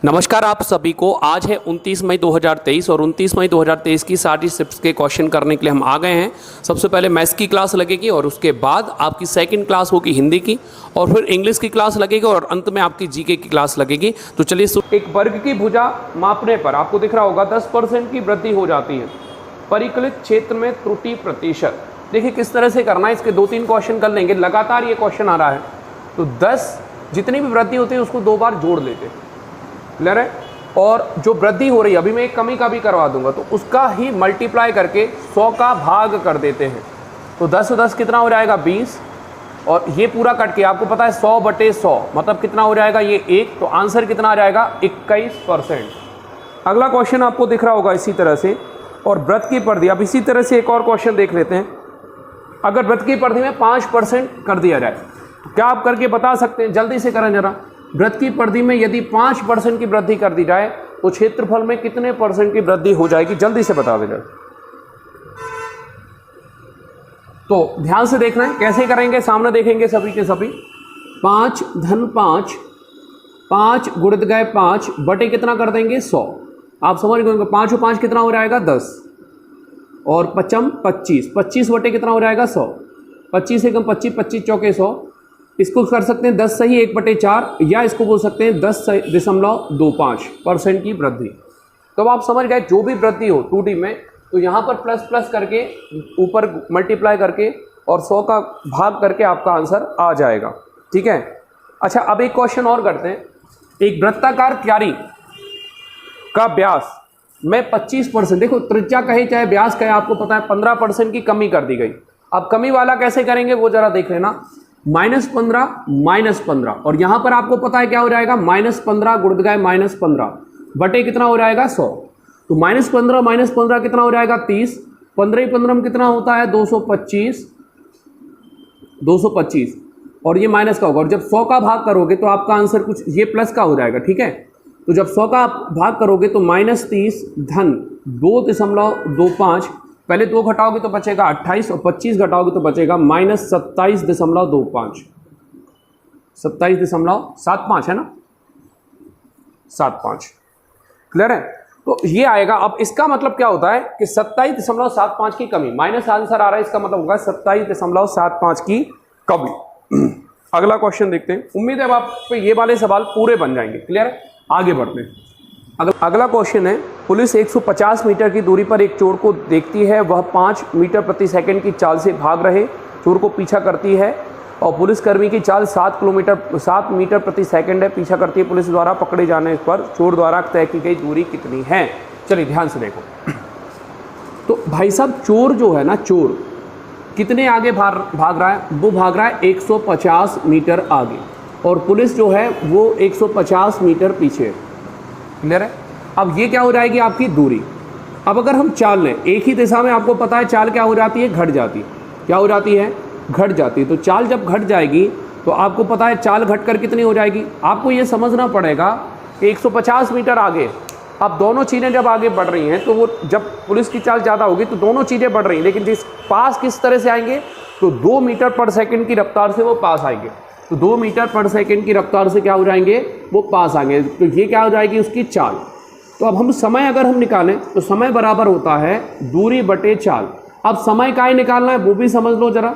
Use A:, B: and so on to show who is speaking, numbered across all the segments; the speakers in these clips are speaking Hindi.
A: नमस्कार आप सभी को। आज है 29 मई 2023 और 29 मई 2023 की सारी शिफ्ट्स के क्वेश्चन करने के लिए हम आ गए हैं। सबसे पहले मैथ्स की क्लास लगेगी और उसके बाद आपकी सेकंड क्लास होगी हिंदी की और फिर इंग्लिश की क्लास लगेगी और अंत में आपकी जीके की क्लास लगेगी। तो चलिए, एक वर्ग की भुजा मापने पर आपको दिख रहा होगा 10% की वृद्धि हो जाती है। परिकलित क्षेत्र में त्रुटि प्रतिशत। देखिए किस तरह से करना है, इसके 2-3 क्वेश्चन कर लेंगे। लगातार ये क्वेश्चन आ रहा है तो 10 जितनी भी वृद्धि होती है उसको 2 बार जोड़ लेते हैं। क्लियर है। और जो वृद्धि हो रही है, अभी मैं एक कमी का भी करवा दूंगा, तो उसका ही मल्टीप्लाई करके 100 का भाग कर देते हैं। तो 10 10 कितना हो जाएगा 20, और ये पूरा कट के आपको पता है 100/100 मतलब कितना हो जाएगा ये 1। तो आंसर कितना आ जाएगा 21%। अगला क्वेश्चन आपको दिख रहा होगा इसी तरह से, और वृत्त की परिधि। अब इसी तरह से एक और क्वेश्चन देख लेते हैं। अगर वृत्त की परिधि में 5% कर दिया जाए तो क्या आप करके बता सकते हैं? जल्दी से करें जरा। वृत्त की परिधि में यदि 5% की वृद्धि कर दी जाए तो क्षेत्रफल में कितने % की वृद्धि हो जाएगी? जल्दी से बता देना। तो ध्यान से देखना है कैसे करेंगे, सामने देखेंगे सभी के सभी। 5 धन 5, 5 गुणित गए 5 बटे कितना कर देंगे 100। आप समझ गए 5 और 5 कितना हो जाएगा 10, और 5 25, 25 बटे कितना हो जाएगा 100। 25 एकम 25, 25 चौके 100। इसको कर सकते हैं 10 सही 1/4, या इसको बोल सकते हैं 10.25% की वृद्धि। तो आप समझ गए जो भी वृद्धि हो 2D में, तो यहाँ पर प्लस प्लस करके ऊपर मल्टीप्लाई करके और 100 का भाग करके आपका आंसर आ जाएगा। ठीक है। अच्छा, अब एक क्वेश्चन और करते हैं। एक वृत्ताकार क्यारी का व्यास में 25%, देखो त्रिज्या कहे चाहे व्यास कहे, आपको पता है 15% की कमी कर दी गई। अब कमी वाला कैसे करेंगे वो जरा देख लेना। -15 -15, और यहां पर आपको पता है क्या हो जाएगा -15 गुणित गए -15 बटे कितना हो जाएगा 100। तो -15 -15 कितना हो जाएगा 30, 15 15 में कितना होता है 225, 225, और ये माइनस का होगा। और जब 100 का भाग करोगे तो आपका आंसर कुछ ये प्लस का हो जाएगा। ठीक है। तो जब 100 का भाग करोगे तो -30 धन 2.25, पहले 2 घटाओगे तो बचेगा 28, और 25 घटाओगे तो बचेगा -27.25, 27.75 है ना, 75। क्लियर है। तो ये आएगा। अब इसका मतलब क्या होता है कि 27.75 की कमी, माइनस आंसर आ रहा है, इसका मतलब होगा 27.75 की कमी। अगला क्वेश्चन देखते हैं। उम्मीद है आप पे ये वाले सवाल पूरे बन जाएंगे। क्लियर है। आगे बढ़ते हैं। अगला क्वेश्चन है, पुलिस 150 मीटर की दूरी पर एक चोर को देखती है। वह 5 मीटर प्रति सेकंड की चाल से भाग रहे चोर को पीछा करती है, और पुलिसकर्मी की चाल 7 मीटर प्रति सेकंड है। पीछा करती है। पुलिस द्वारा पकड़े जाने पर चोर द्वारा तय की गई दूरी कितनी है? चलिए ध्यान से देखो। तो भाई साहब चोर जो है ना, चोर कितने आगे भाग रहा है? वो भाग रहा है 150 मीटर आगे, और पुलिस जो है वो 150 मीटर पीछे। क्लियर है। अब ये क्या हो जाएगी आपकी दूरी। अब अगर हम चाल लें एक ही दिशा में, आपको पता है चाल क्या हो जाती है, घट जाती है। क्या हो जाती है? घट जाती है। तो चाल जब घट जाएगी तो आपको पता है चाल घटकर कितनी हो जाएगी। आपको ये समझना पड़ेगा 150 मीटर आगे। अब दोनों चीज़ें जब आगे बढ़ रही हैं तो वो जब पुलिस की चाल ज़्यादा होगी तो दोनों चीज़ें बढ़ रही हैं, लेकिन जिस पास किस तरह से आएंगे तो 2 मीटर पर सेकंड की रफ्तार से वो पास आएंगे। तो 2 मीटर पर सेकंड की रफ्तार से क्या हो जाएंगे? वो पास आएंगे। तो ये क्या हो जाएगी उसकी चाल। तो अब हम समय अगर हम निकालें तो समय बराबर होता है दूरी बटे चाल। अब समय का ही निकालना है वो भी समझ लो जरा।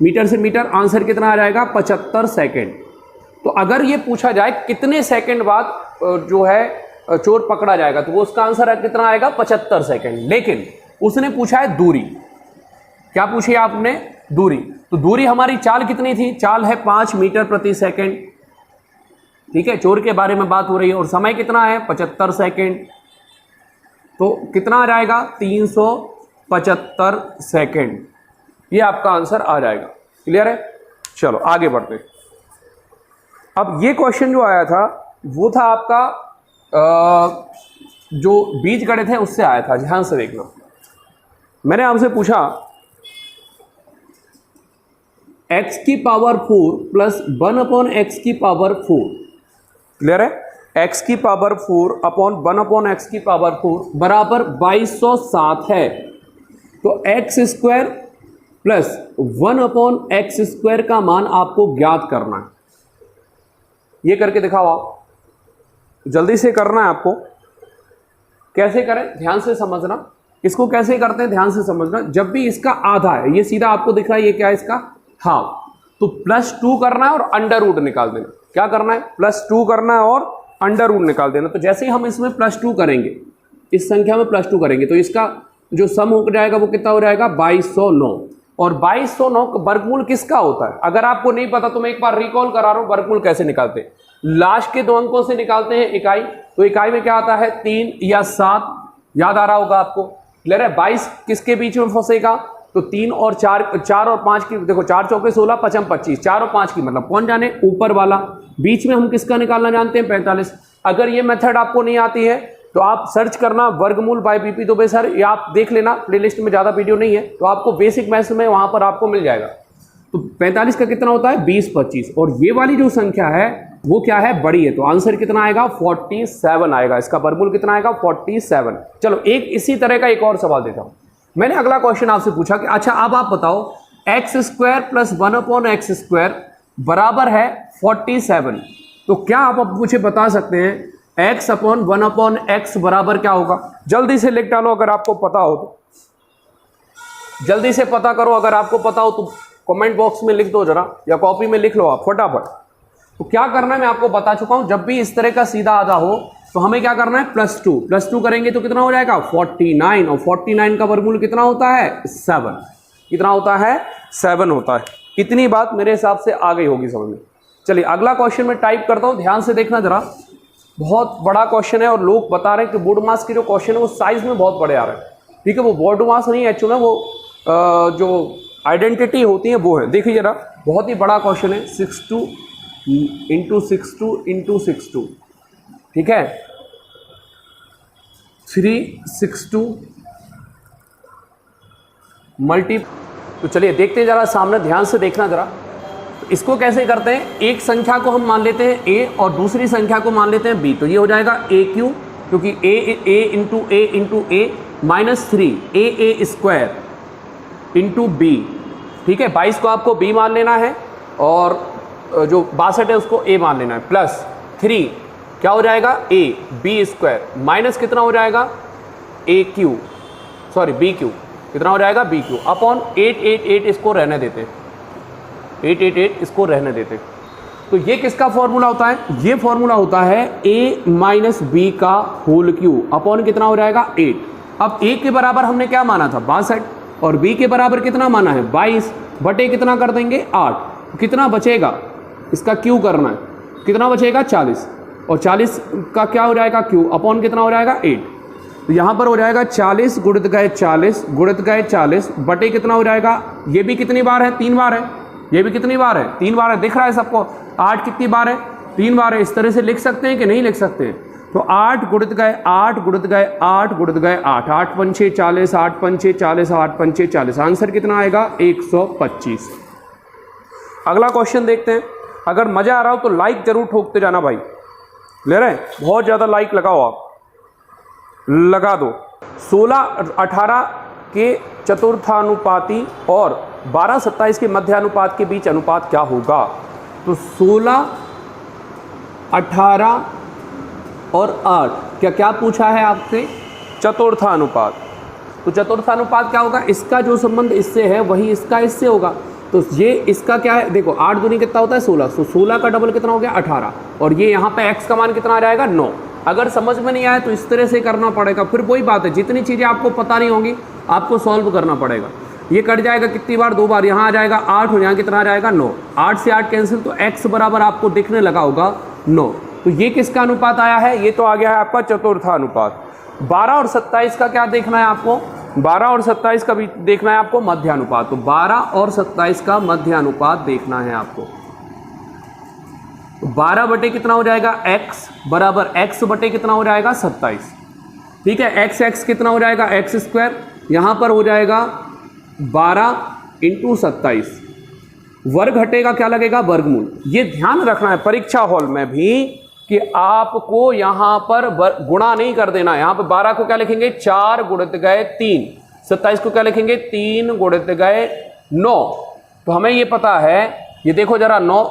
A: मीटर से मीटर आंसर कितना आ जाएगा 75 सेकंड। तो अगर ये पूछा जाए कितने सेकंड बाद जो है चोर पकड़ा जाएगा, तो वो उसका आंसर कितना आएगा 75 सेकंड। लेकिन उसने पूछा है दूरी। क्या पूछी आपने? दूरी। तो दूरी हमारी चाल कितनी थी? चाल है 5 मीटर प्रति सेकंड। ठीक है। चोर के बारे में बात हो रही है। और समय कितना है 75 सेकंड। तो कितना आ जाएगा 375 सेकंड। ये आपका आंसर आ जाएगा। क्लियर है। चलो आगे बढ़ते हैं। अब ये क्वेश्चन जो आया था वो था आपका जो बीजगणित है उससे आया था। ध्यान से देखना। मैंने आपसे पूछा x की पावर 4 प्लस 1/x की पावर 4। क्लियर है। x की पावर 4 अपॉन 1/x की पावर 4 बराबर 2207 है। तो x² प्लस 1/x² का मान आपको ज्ञात करना है। ये करके दिखाओ आप। जल्दी से करना है आपको। कैसे करें ध्यान से समझना, इसको कैसे करते हैं ध्यान से समझना। जब भी इसका आधा है, ये सीधा आपको दिख रहा है, ये क्या है इसका हाफ, तो +2 करना है और अंडर रूट निकाल देना। क्या करना है, +2 करना है और अंडर रूट निकाल देना। तो जैसे ही हम इसमें +2 करेंगे, इस संख्या में +2 करेंगे, तो इसका जो सम हो जाएगा वो कितना हो जाएगा 2209। और 2209 वर्गमूल किसका होता है, अगर आपको नहीं पता तो मैं एक बार रिकॉल करा रहा हूं वर्गमूल कैसे निकालते हैं। लास्ट के 2 अंकों से निकालते हैं इकाई, तो इकाई में क्या आता है 3 या 7, याद आ रहा होगा आपको, क्लियर है। 22 किसके बीच में फंसेगा, तो 3 और 4, 4 और 5 की, देखो 4 चौके 16, 5 25, 4 और 5 की मतलब कौन जाने ऊपर वाला, बीच में हम किसका निकालना जानते हैं 45। अगर ये मेथड आपको नहीं आती है तो आप सर्च करना वर्गमूल बाय बीपी दुबे सर, या आप देख लेना प्लेलिस्ट में, ज़्यादा वीडियो नहीं है तो आपको बेसिक मैथ्स में वहाँ पर आपको मिल जाएगा। तो 45 का कितना होता है 20 25, और ये वाली जो संख्या है वो क्या है बड़ी है, तो आंसर कितना आएगा 47 आएगा। इसका वर्गमूल कितना आएगा 47। चलो एक इसी तरह का एक और सवाल देता हूँ। मैंने अगला क्वेश्चन आपसे पूछा कि अच्छा अब आप बताओ x² + 1/x² बराबर है 47, तो क्या आप अब मुझे बता सकते हैं x/1/x बराबर क्या होगा। जल्दी से लिख डालो अगर आपको पता हो तो, जल्दी से पता करो, अगर आपको पता हो तो कमेंट बॉक्स में लिख दो जरा, या कॉपी में लिख लो आप फटाफट। तो क्या करना है मैं आपको बता चुका हूं, जब भी इस तरह का सीधा आधा हो तो हमें क्या करना है +2 करेंगे तो कितना हो जाएगा 49, और 49 का वर्गमूल कितना होता है 7, कितना होता है 7 होता है। इतनी बात मेरे हिसाब से आ गई होगी समझ में। चलिए अगला क्वेश्चन में टाइप करता हूं, ध्यान से देखना जरा, बहुत बड़ा क्वेश्चन है और लोग बता रहे हैं कि बोर्ड मास के जो क्वेश्चन है वो साइज में बहुत बड़े आ रहे हैं। ठीक है, वो बोर्ड मास नहीं एक्चुअली, वो जो आइडेंटिटी होती है वो है। देखिए जरा, बहुत ही बड़ा क्वेश्चन है, 62 × 62 × 62, ठीक है, 362 मल्टी। तो चलिए देखते हैं जरा, सामने ध्यान से देखना जरा। इसको कैसे करते हैं, एक संख्या को हम मान लेते हैं a और दूसरी संख्या को मान लेते हैं b, तो ये हो जाएगा AQ, क्योंकि a माइनस 3 AA² × b, ठीक है। 22 को आपको b मान लेना है और जो 62 है उसको a मान लेना है, प्लस 3 क्या हो जाएगा AB² माइनस कितना हो जाएगा BQ, कितना हो जाएगा BQ अपॉन 888, इसको रहने देते हैं, 888 इसको रहने देते। तो ये किसका फॉर्मूला होता है, ये फॉर्मूला होता है a - b का होल क्यूब अपॉन कितना हो जाएगा 8। अब a के बराबर हमने क्या माना था 62, और b के बराबर कितना माना है 22, बटे कितना कर देंगे 8, कितना बचेगा, इसका क्यू करना है, कितना बचेगा 40, और 40 का क्या हो जाएगा क्यूब अपॉन कितना हो जाएगा 8। तो यहाँ पर हो जाएगा 40 गुणित गए 40 गुणित गए 40 बटे कितना हो जाएगा, ये भी कितनी बार है 3 बार है, ये भी कितनी बार है 3 बार है, दिख रहा है सबको। 8 कितनी बार है 3 बार है। इस तरह से लिख सकते हैं कि नहीं लिख सकते हैं, तो 8 गुणित गए 8 गुणित गए 8 गुणित गए 8, 8 पंचे 40, 8 पंचे 40, 8 पंचे 40, आंसर कितना आएगा 125। अगला क्वेश्चन देखते हैं। अगर मजा आ रहा हो तो लाइक जरूर ठोकते जाना भाई, ले रहे हैं, बहुत ज़्यादा लाइक लगाओ, आप लगा दो। 16-18 के चतुर्थानुपाती और 12-27 के मध्यानुपात के बीच अनुपात क्या होगा। तो 16, 18 और 8 क्या पूछा है आपसे, चतुर्थानुपात। तो चतुर्थानुपात क्या होगा, इसका जो संबंध इससे है वही इसका इससे होगा। तो ये इसका क्या है, देखो 8 दूनी कितना होता है 16, तो 16 का डबल कितना हो गया 18, और ये यहाँ पे x का मान कितना आ जाएगा 9। अगर समझ में नहीं आया तो इस तरह से करना पड़ेगा, फिर वही बात है, जितनी चीज़ें आपको पता नहीं होंगी आपको सॉल्व करना पड़ेगा। ये कट जाएगा कितनी बार, 2 बार, यहाँ आ जाएगा 8 और यहाँ कितना आ जाएगा 9, 8 से 8 कैंसिल, तो x बराबर आपको दिखने लगा होगा 9। तो ये किसका अनुपात आया है, ये तो आ गया है आपका चतुर्थानुपात। 12 और 27 का क्या देखना है आपको, 12 और 27 का भी देखना है आपको मध्यानुपात। तो 12 और 27 का मध्यानुपात देखना है आपको। 12 बटे कितना हो जाएगा x बराबर x बटे कितना हो जाएगा 27, ठीक है। x कितना हो जाएगा x², यहाँ पर हो जाएगा 12 × 27, वर्ग हटेगा क्या लगेगा वर्गमूल। ये ध्यान रखना है परीक्षा हॉल में भी कि आपको यहाँ पर गुणा नहीं कर देना। यहाँ पर 12 को क्या लिखेंगे 4 गुणित गए 3, 27 को क्या लिखेंगे 3 गुणित गए 9। तो हमें ये पता है, ये देखो जरा 9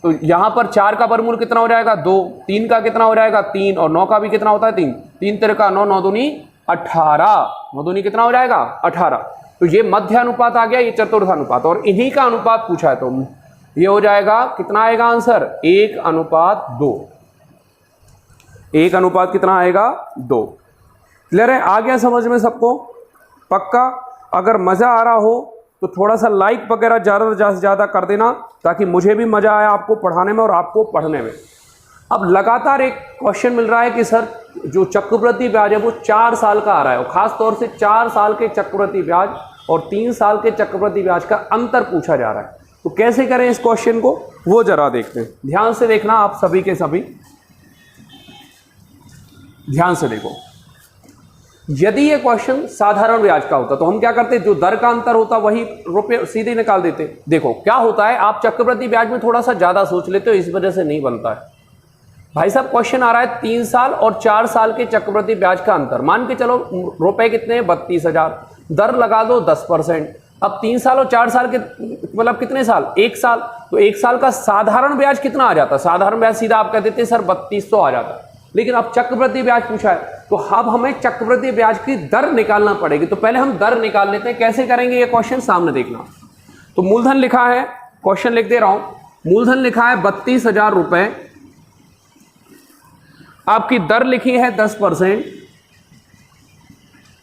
A: तो यहाँ पर 4 का वर्गमूल कितना हो जाएगा 2, 3 का कितना हो जाएगा 3 और 9 का भी कितना होता है 3, 3 3 का 9, 9 दूनी 18, 9 दूनी कितना हो जाएगा 18। तो ये मध्य अनुपात आ गया, ये चतुर्थ अनुपात, और इन्हीं का अनुपात पूछा है तो ये हो जाएगा कितना आएगा आंसर 1:2, 1 कितना आएगा 2। क्लियर है, आ गया समझ में सबको पक्का? अगर मज़ा आ रहा हो तो थोड़ा सा लाइक वगैरह ज़्यादा से ज़्यादा कर देना ताकि मुझे भी मज़ा आए आपको पढ़ाने में और आपको पढ़ने में। अब लगातार एक क्वेश्चन मिल रहा है कि सर जो चक्रवृद्धि ब्याज है वो 4 साल का आ रहा है, और ख़ास तौर से 4 साल के चक्रवृद्धि ब्याज और 3 साल के चक्रवृद्धि ब्याज का अंतर पूछा जा रहा है। तो कैसे करें इस क्वेश्चन को वो जरा देखते हैं। ध्यान से देखना आप सभी के सभी, ध्यान से देखो। यदि ये क्वेश्चन साधारण ब्याज का होता तो हम क्या करते, जो दर का अंतर होता वही रुपये सीधे निकाल देते। देखो क्या होता है, आप चक्रवृद्धि ब्याज में थोड़ा सा ज्यादा सोच लेते हो, इस वजह से नहीं बनता है। भाई साहब क्वेश्चन आ रहा है 3 साल और 4 साल के चक्रवृद्धि ब्याज का अंतर, मान के चलो रुपए कितने हैं 32,000, दर लगा दो 10%। अब 3 साल और 4 साल के मतलब कितने साल, 1 साल, तो 1 साल का साधारण ब्याज कितना आ जाता? साधारण ब्याज सीधा आप कह देते सर 3200 आ जाता, लेकिन अब चक्रवृद्धि ब्याज पूछा है तो अब हमें चक्रवृद्धि ब्याज की दर निकालना पड़ेगी। तो पहले हम दर निकाल लेते हैं। कैसे करेंगे ये क्वेश्चन सामने देखना। तो मूलधन लिखा है, क्वेश्चन लिख दे रहा हूं, मूलधन लिखा है 32,000 रुपए, आपकी दर लिखी है 10%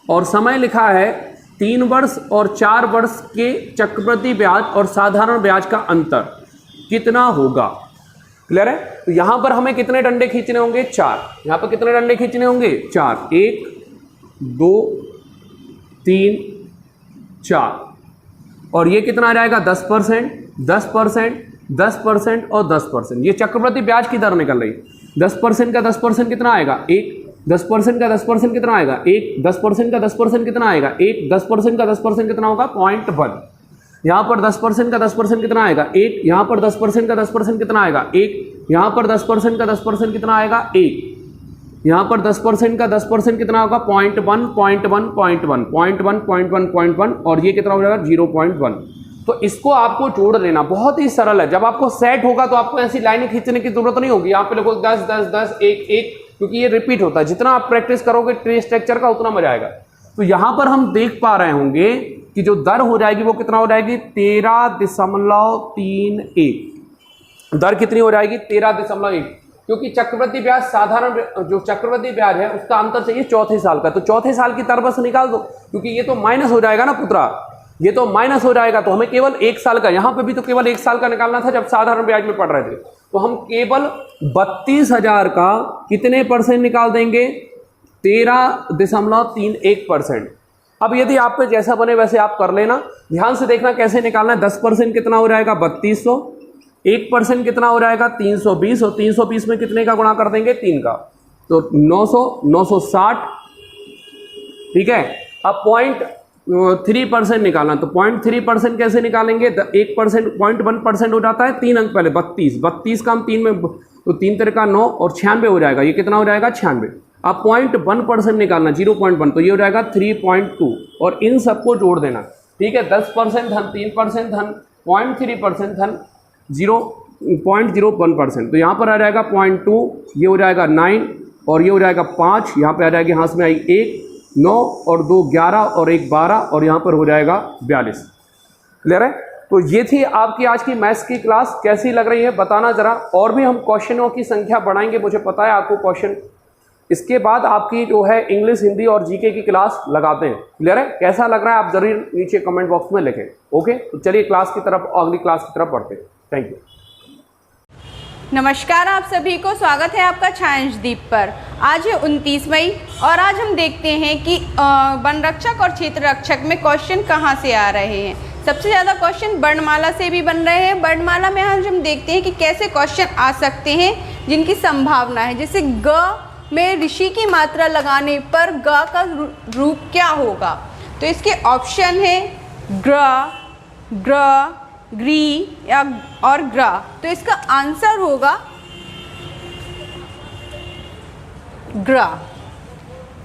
A: और समय लिखा है 3 वर्ष और 4 वर्ष के चक्रवृद्धि ब्याज और साधारण ब्याज का अंतर कितना होगा। क्लियर है? तो यहां पर हमें कितने डंडे खींचने होंगे 4, यहां पर कितने डंडे खींचने होंगे 4, 1 2 3 4, और ये कितना आ जाएगा 10%, 10%, 10% और 10%। ये चक्रवृद्धि ब्याज की दर निकल रही। 10% का 10% कितना आएगा 1, 10% का 10% कितना आएगा 1, 10% का 10% कितना आएगा 1, 10% का 10% कितना होगा 0.1। यहाँ पर 10% का 10% कितना आएगा 1, यहाँ पर 10% का 10% कितना आएगा 1, यहाँ पर 10% का 10% कितना आएगा 1, यहाँ पर 10% का 10% कितना होगा 0.1, 0.1, 0.1, 0.1, 0.1, 0.1, और ये कितना हो जाएगा 0.1। तो इसको आपको जोड़ लेना, बहुत ही सरल है। जब आपको सेट होगा तो आपको ऐसी लाइनें खींचने की जरूरत नहीं होगी। यहाँ पे देखो 10 10 10 1 1, क्योंकि ये रिपीट होता है। जितना आप प्रैक्टिस करोगे ट्री स्ट्रक्चर का उतना मजा आएगा। तो यहाँ पर हम देख पा रहे होंगे कि जो दर हो जाएगी वो कितना हो जाएगी 13.31। दर कितनी हो जाएगी 13.1, क्योंकि चक्रवृद्धि ब्याज साधारण जो चक्रवृद्धि ब्याज है उसका अंतर चाहिए चौथे साल का। तो चौथे साल की दर बस निकाल दो, क्योंकि ये तो माइनस हो जाएगा ना पुत्रा, ये तो माइनस हो जाएगा। तो हमें केवल 1 साल का, यहाँ पे भी तो केवल 1 साल का निकालना था जब साधारण ब्याज में पढ़ रहे थे। तो हम केवल 32,000 का कितने % निकाल देंगे 13.31%। अब यदि आप पे जैसा बने वैसे आप कर लेना। ध्यान से देखना कैसे निकालना है। 10% कितना हो जाएगा 3200, 1% कितना हो जाएगा 320, और 320 में कितने का गुणा कर देंगे 3 का, तो 900, 960। ठीक है, अब 0.3% निकालना, तो 0.3% कैसे निकालेंगे 1%, 0.1% हो जाता है 3 अंक पहले 32, 32 का हम 3 में, तो 3 3 का 9 और 96 हो जाएगा। ये कितना हो जाएगा 96। अब 0.1% निकालना 0.1, तो ये हो जाएगा 3.2, और इन सबको जोड़ देना। ठीक है, 10% धन 3% धन 0.3% धन 0.01%, तो यहाँ पर आ जाएगा 0.2, ये हो जाएगा 9, और ये हो जाएगा 5, यहाँ पे आ जाएगी हाथ में आई 1, 9 और 2 11 और 1 12, और यहाँ पर हो जाएगा 42। क्लियर है? तो ये थी आपकी आज की मैथ्स की क्लास। कैसी लग रही है बताना जरा। और भी हम क्वेश्चनों की संख्या बढ़ाएंगे, मुझे पता है आपको क्वेश्चन। इसके बाद आपकी जो है इंग्लिश, हिंदी और जीके की क्लास लगाते हैं। क्लियर है? कैसा लग रहा है आप जरूर नीचे कमेंट बॉक्स में लिखें। ओके, तो चलिए क्लास की तरफ, अगली क्लास की तरफ बढ़ते हैं। Thank you.
B: नमस्कार, आप सभी को स्वागत है आपका छायांशदीप पर। आज है 29 मई और आज हम देखते हैं कि वन रक्षक और क्षेत्र रक्षक में क्वेश्चन कहाँ से आ रहे हैं। सबसे ज़्यादा क्वेश्चन वर्णमाला से भी बन रहे हैं। वर्णमाला में आज हम देखते हैं कि कैसे क्वेश्चन आ सकते हैं जिनकी संभावना है। जैसे ग में ऋषि की मात्रा लगाने पर ग का रूप क्या होगा, तो इसके ऑप्शन है ग्र, ग्र, ग्री या और ग्रा। तो इसका आंसर होगा ग्रा।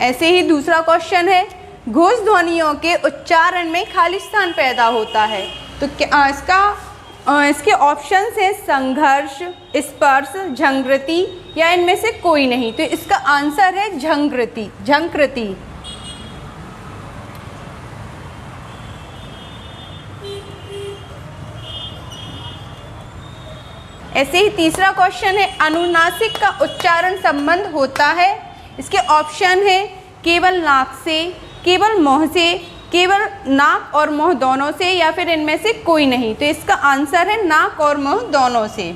B: ऐसे ही दूसरा क्वेश्चन है, घोष ध्वनियों के उच्चारण में खाली स्थान पैदा होता है, तो क्या इसका इसके ऑप्शंस है संघर्ष, स्पर्श, झंकृति या इनमें से कोई नहीं। तो इसका आंसर है झंकृति, झंकृति। ऐसे ही तीसरा क्वेश्चन है अनुनासिक का उच्चारण संबंध होता है। इसके ऑप्शन है केवल नाक से, केवल मुंह से, केवल नाक और मुंह दोनों से या फिर इनमें से कोई नहीं। तो इसका आंसर है नाक और मुंह दोनों से।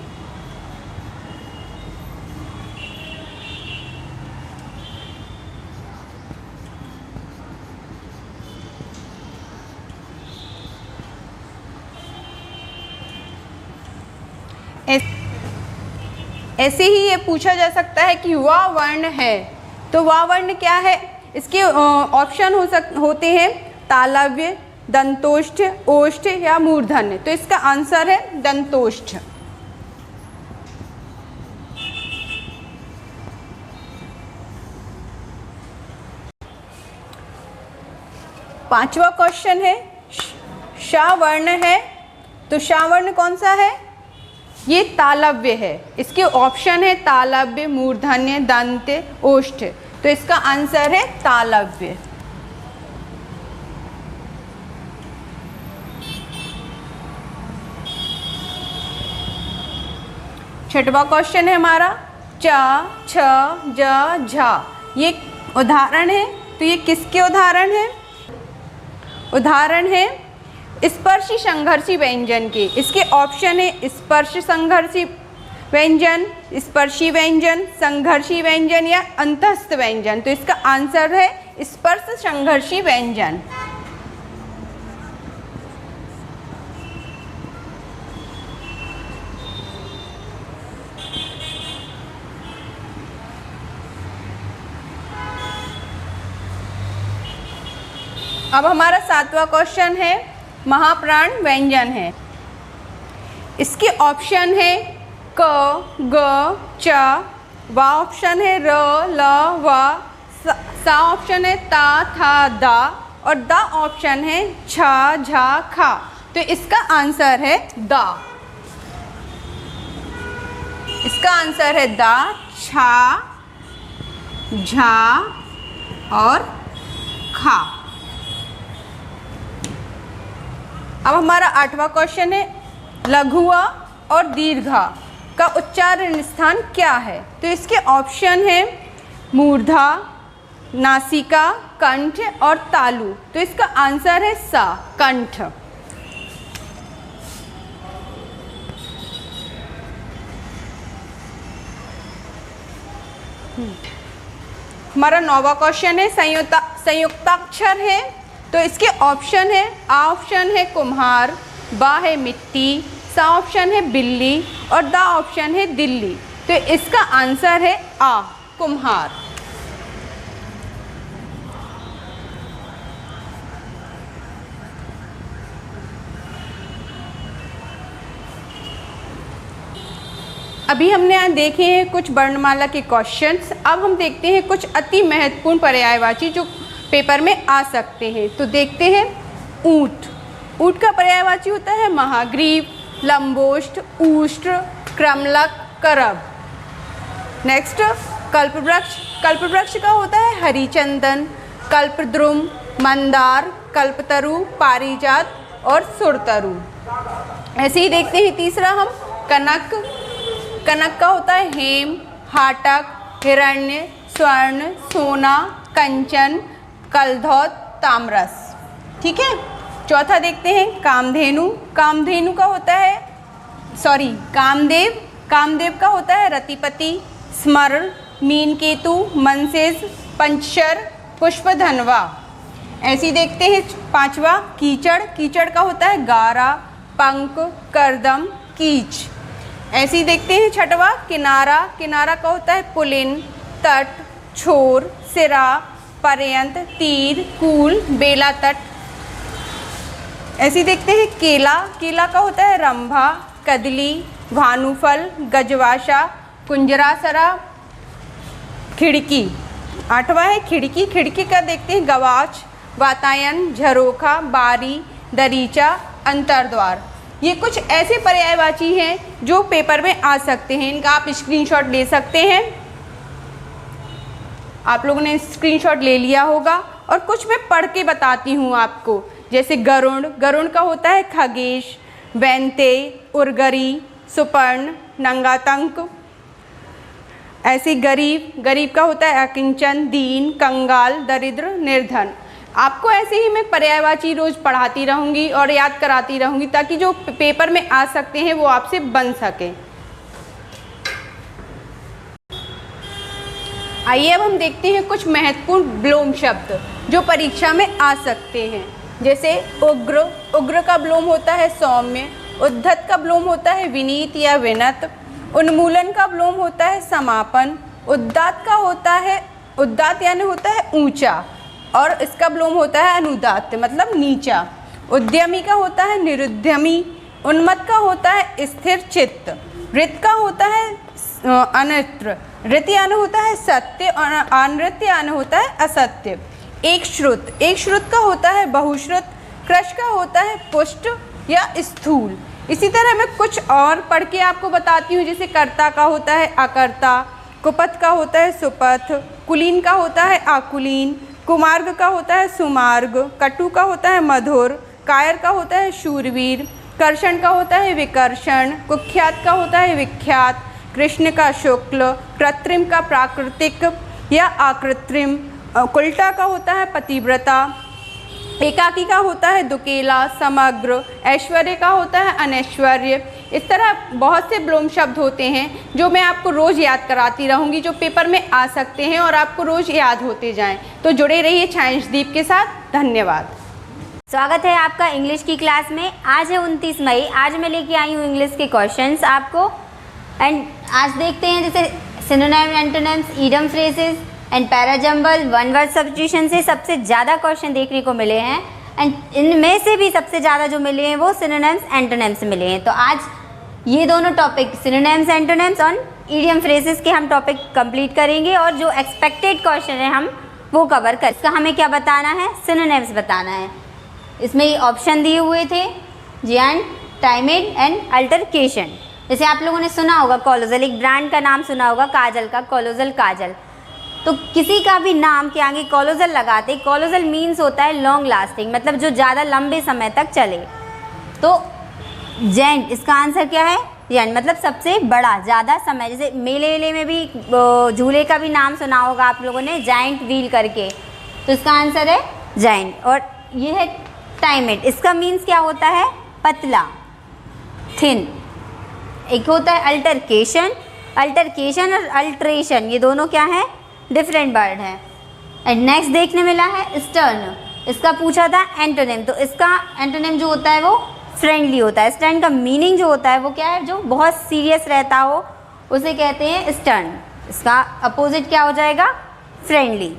B: ऐसे ही ये पूछा जा सकता है कि वा वर्ण है, तो वा वर्ण क्या है? इसके ऑप्शन होते हैं तालव्य, दंतोष्ठ, ओष्ठ या मूर्धन्य। तो इसका आंसर है दंतोष्ठ। पांचवा क्वेश्चन है शा वर्ण है, तो शा वर्ण कौन सा है? ये तालव्य है। इसके ऑप्शन है तालव्य, मूर्धन्य, दंत, ओष्ठ। तो इसका आंसर है तालव्य। छठवां क्वेश्चन है हमारा च, छ, ज, झा। ये उदाहरण है, तो ये किसके उदाहरण है? उदाहरण है स्पर्शी संघर्षी व्यंजन के। इसके ऑप्शन है स्पर्श संघर्षी व्यंजन, स्पर्शी व्यंजन, संघर्षी व्यंजन या अंतस्थ व्यंजन। तो इसका आंसर है स्पर्श संघर्षी व्यंजन। अब हमारा सातवां क्वेश्चन है महाप्राण व्यंजन है। इसके ऑप्शन है क, ग, च, वा ऑप्शन है र, ल, व, सा ऑप्शन है ता, था, दा और दा ऑप्शन है छ, झा, खा। तो इसका आंसर है दा। इसका आंसर है दा, छा, झा और खा। अब हमारा आठवां क्वेश्चन है लघुआ और दीर्घा का उच्चारण स्थान क्या है? तो इसके ऑप्शन है मूर्धा, नासिका, कंठ और तालु। तो इसका आंसर है सा, कंठ। हमारा नौवां क्वेश्चन है संयुक्ताक्षर है। तो इसके ऑप्शन है आ ऑप्शन है कुम्हार, बा है मिट्टी, सा ऑप्शन है बिल्ली और दा ऑप्शन है दिल्ली। तो इसका आंसर है आ, कुम्हार। अभी हमने यहाँ देखे हैं कुछ वर्णमाला के क्वेश्चंस। अब हम देखते हैं कुछ अति महत्वपूर्ण पर्यायवाची जो पेपर में आ सकते हैं। तो देखते हैं ऊंट। ऊंट का पर्यायवाची होता है महाग्रीव, लंबोष्ठ, ऊष्ट्र, क्रमलक, करब। नेक्स्ट कल्पवृक्ष। कल्पवृक्ष का होता है हरिचंदन, कल्पद्रुम, मंदार, कल्पतरु, पारिजात और सुरतरु। ऐसे ही देखते हैं तीसरा हम कनक। कनक का होता है हेम, हाटक, हिरण्य, स्वर्ण, सोना, कंचन, कलधौत, ताम्रस। ठीक है। चौथा देखते हैं कामधेनु। कामधेनु का होता है कामदेव। कामदेव का होता है रतिपति, स्मरण, मीनकेतु, मनसेज, पंचशर, पुष्पधनवा। ऐसे ही देखते हैं पांचवा कीचड़। कीचड़ का होता है गारा, पंक, करदम, कीच। ऐसे ही देखते हैं छठवा किनारा। किनारा का होता है पुलिन, तट, छोर, सिरा, पर्यंत, तीर, कूल, बेला तट। ऐसे ही देखते हैं केला। केला का होता है रंभा, कदली, भानुफल, गजवाशा, कुंजरासरा, खिड़की। आठवां है खिड़की। खिड़की का देखते हैं गवाच, वातायन, झरोखा, बारी, दरीचा, अंतरद्वार। ये कुछ ऐसे पर्यायवाची हैं जो पेपर में आ सकते हैं। इनका आप स्क्रीनशॉट ले सकते हैं। आप लोगों ने स्क्रीनशॉट ले लिया होगा और कुछ मैं पढ़ के बताती हूँ आपको। जैसे गरुण, गरुण का होता है खगेश, वैंते, उर्गरी, सुपर्ण, नंगातंक। ऐसे गरीब, गरीब का होता है अकिंचन, दीन, कंगाल, दरिद्र, निर्धन। आपको ऐसे ही मैं पर्यायवाची रोज पढ़ाती रहूँगी और याद कराती रहूँगी ताकि जो पेपर में आ सकते हैं वो आपसे बन सके। आइए अब हम देखते हैं कुछ महत्वपूर्ण विलोम शब्द जो परीक्षा में आ सकते हैं। जैसे उग्र, उग्र का विलोम होता है सौम्य। उद्धत का विलोम होता है विनीत या विनत। उन्मूलन का विलोम होता है समापन। उदात्त का होता है, उदात्त यानी होता है ऊंचा, और इसका विलोम होता है अनुदात्त मतलब नीचा। उद्यमी का होता है निरुद्यमी। उन्मत्त का होता है स्थिर चित्त। ऋत का होता है अनृत्र। ऋत यानी होता है सत्य और अनृत्य यानी होता है असत्य। एक श्रुत, एक श्रुत का होता है बहुश्रुत। कृश का होता है पुष्ट या स्थूल। इसी तरह मैं कुछ और पढ़ के आपको बताती हूँ। जैसे कर्ता का होता है अकर्ता। कुपथ का होता है सुपथ। कुलीन का होता है आकुलीन। कुमार्ग का होता है सुमार्ग। कटु का होता है मधुर। कायर का होता है शूरवीर। कर्षण का होता है विकर्षण। कुख्यात का होता है विख्यात। कृष्ण का शुक्ल। कृत्रिम का प्राकृतिक या आकृत्रिम। कुल्टा का होता है पतिव्रता। एकाकी का होता है दुकेला, समग्र। ऐश्वर्य का होता है अनैश्वर्य। इस तरह बहुत से विलोम शब्द होते हैं जो मैं आपको रोज़ याद कराती रहूँगी, जो पेपर में आ सकते हैं और आपको रोज़ याद होते जाएं। तो जुड़े रहिए छायांशदीप के साथ। धन्यवाद।
C: स्वागत है आपका इंग्लिश की क्लास में। आज है 29 मई। आज मैं लेके आई हूँ इंग्लिश के क्वेश्चंस आपको। एंड आज देखते हैं जैसे synonym, antonyms, idiom phrases and parajumble, one word substitution से सबसे ज़्यादा क्वेश्चन देखने को मिले हैं। एंड इनमें से भी सबसे ज़्यादा जो मिले हैं वो सिनोनिम्स, एंटोनिम्स मिले हैं। तो आज ये दोनों टॉपिक सिनोनिम्स, एंटोनिम्स और इडियम फ्रेजेस के हम टॉपिक कंप्लीट करेंगे और जो एक्सपेक्टेड क्वेश्चन है हम वो कवर कर। इसका हमें क्या बताना है? सिनोनिम्स बताना है। इसमें ये ऑप्शन दिए हुए थे जियान, टाइमेड एंड अल्टरकेशन। जैसे आप लोगों ने सुना होगा कोलोजल, एक ब्रांड का नाम सुना होगा काजल का, कोलोजल काजल। तो किसी का भी नाम के आगे कोलोजल लगाते, कोलोजल मीन्स होता है लॉन्ग लास्टिंग, मतलब जो ज़्यादा लंबे समय तक चले। तो जेंट, इसका आंसर क्या है? जेंट मतलब सबसे बड़ा, ज़्यादा समय। जैसे मेले वेले में भी झूले का भी नाम सुना होगा आप लोगों ने, जाइंट व्हील करके, तो इसका आंसर है जाइंट। और ये है टाइमेड, इसका मीन्स क्या होता है? पतला, थिन। एक होता है अल्टरकेशन, अल्टरकेशन और अल्ट्रेशन ये दोनों क्या है? डिफरेंट वर्ड है। एंड नेक्स्ट देखने मिला है स्टर्न, इसका पूछा था एंटोनिम। तो इसका एंटोनिम जो होता है वो फ्रेंडली होता है। स्टर्न का मीनिंग जो होता है वो क्या है? जो बहुत सीरियस रहता हो उसे कहते हैं स्टर्न। इसका अपोजिट क्या हो जाएगा? फ्रेंडली।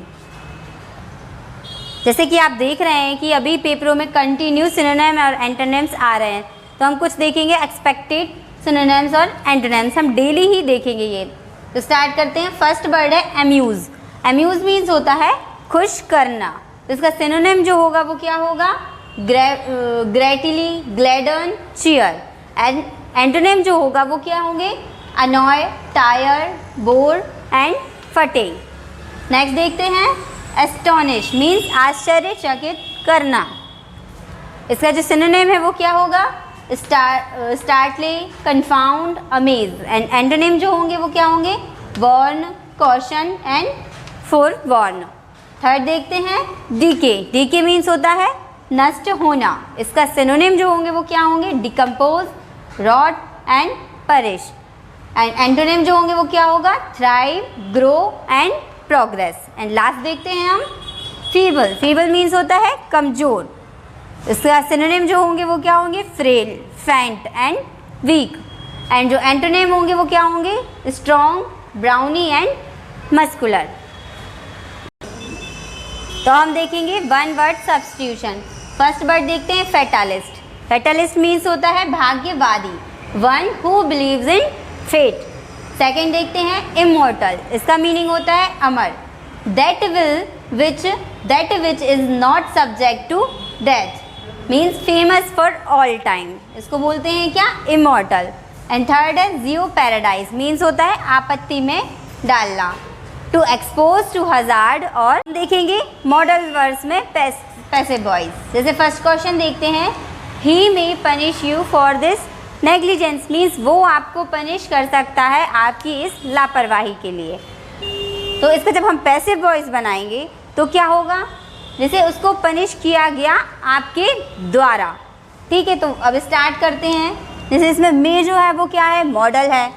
C: जैसे कि आप देख रहे हैं कि अभी पेपरों में कंटिन्यू सिनोनिम और एंटोनिम्स आ रहे हैं, तो हम कुछ देखेंगे एक्सपेक्टेड सिनोनिम्स और एंटोनिम्स, हम डेली ही देखेंगे ये। तो स्टार्ट करते हैं। फर्स्ट वर्ड है अम्यूज़। अम्यूज़ मीन्स होता है खुश करना। तो इसका सिनोनिम जो होगा वो क्या होगा? ग्रेटिली, ग्लैडन, चीयर। एंड एंटोनिम जो होगा वो क्या होंगे? अनॉय, टायर, बोर एंड फटे। नेक्स्ट देखते हैं एस्टोनिश मीन्स आश्चर्यचकित करना। इसका जो सिनोनिम है वो क्या होगा? Startle, confound, amaze. And antonym जो होंगे वो क्या होंगे? Warn, caution and forewarn. Third देखते हैं डीके। डीके मीन्स होता है नष्ट होना। इसका सिनोनिम जो होंगे वो क्या होंगे? Decompose, rot and perish. And antonym जो होंगे वो क्या होगा? Thrive, grow and progress. And last देखते हैं हम फीबल। फीबल मीन्स होता है कमज़ोर। इसका सिनोनिम जो होंगे वो क्या होंगे? Frail, faint and weak. And जो एंटोनिम होंगे वो क्या होंगे? Strong, brawny and muscular. तो हम देखेंगे one word substitution. First word देखते हैं फैटालिस्ट। फैटालिस्ट मीन्स होता है भाग्यवादी, one who believes in fate. Second देखते हैं इमॉर्टल। इसका मीनिंग होता है अमर, that which is not subject to death. Means famous for all time, इसको बोलते हैं क्या, इमॉर्टल। एंड थर्ड है जियो पैराडाइज, मीन्स होता है आपत्ति में डालना, टू एक्सपोज टू हजार्ड। और देखेंगे मॉडल वर्ड्स में पैसिव वॉइस। जैसे फर्स्ट क्वेश्चन देखते हैं, he may punish you for this negligence, means वो आपको पनिश कर सकता है आपकी इस लापरवाही के लिए। तो इसका जब हम पैसिव वॉइस बनाएंगे तो क्या होगा, जैसे उसको पनिश किया गया आपके द्वारा। ठीक है, तो अब स्टार्ट करते हैं। जैसे इसमें मे जो है वो क्या है, मॉडल है।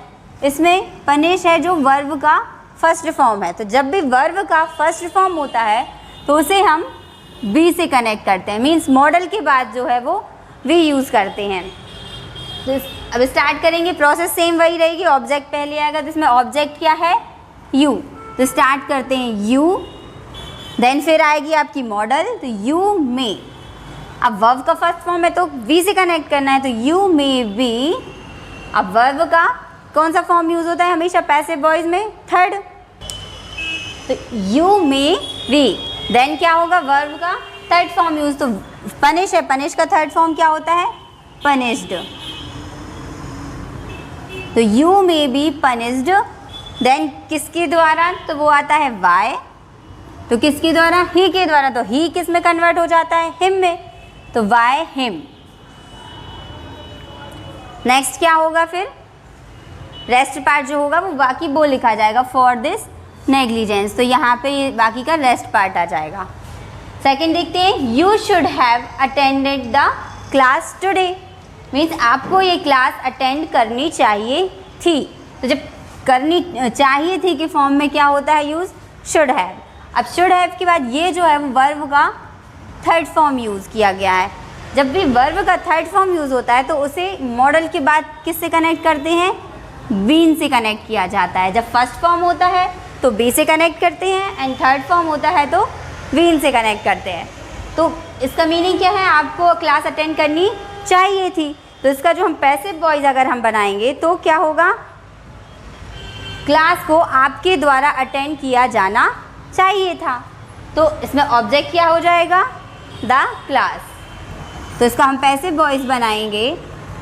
C: इसमें पनिश है जो वर्ब का फर्स्ट फॉर्म है। तो जब भी वर्ब का फर्स्ट फॉर्म होता है तो उसे हम बी से कनेक्ट करते हैं, मीन्स मॉडल के बाद जो है वो वी यूज़ करते हैं। तो अब स्टार्ट करेंगे, प्रोसेस सेम वही रहेगी। ऑब्जेक्ट पहले आएगा, तो इसमें ऑब्जेक्ट क्या है, यू। तो स्टार्ट करते हैं यू, देन फिर आएगी आपकी मॉडल, तो यू मे। अब वर्ब का फर्स्ट फॉर्म है तो वी से कनेक्ट करना है, तो यू मे बी। अब वर्ब का कौन सा फॉर्म यूज़ होता है हमेशा पैसिव वॉइस में, थर्ड। तो यू मे बी, देन क्या होगा, वर्ब का थर्ड फॉर्म यूज। तो पनिश है, पनिश का थर्ड फॉर्म क्या होता है, पनिश्ड। तो you may be punished, then किसके द्वारा, तो वो आता है वाई। तो किसके द्वारा, ही के द्वारा। तो ही किस में कन्वर्ट हो जाता है, हिम में, तो वाई हिम। नेक्स्ट क्या होगा, फिर रेस्ट पार्ट जो होगा वो बाकी वो लिखा जाएगा, फॉर दिस नेग्लिजेंस। तो यहाँ पे ये बाकी का रेस्ट पार्ट आ जाएगा। सेकंड देखते हैं, you should have attended the class today, means आपको ये क्लास अटेंड करनी चाहिए थी। तो जब करनी चाहिए थी के फॉर्म में क्या होता है यूज़, शुड हैव। अब शुड हैव के बाद ये जो है वो वर्ब का थर्ड फॉर्म यूज़ किया गया है। जब भी वर्ब का थर्ड फॉर्म यूज़ होता है तो उसे मॉडल के बाद किससे कनेक्ट करते हैं, बीन से कनेक्ट किया जाता है। जब फर्स्ट फॉर्म होता है तो बी से कनेक्ट करते हैं, एंड थर्ड फॉर्म होता है तो बीन से कनेक्ट करते हैं। तो इसका मीनिंग क्या है, आपको क्लास अटेंड करनी चाहिए थी। तो इसका जो हम पैसिव वॉइस अगर हम बनाएंगे तो क्या होगा, क्लास को आपके द्वारा अटेंड किया जाना चाहिए था। तो इसमें ऑब्जेक्ट क्या हो जाएगा, द क्लास। तो इसका हम पैसिव वॉइस बनाएंगे,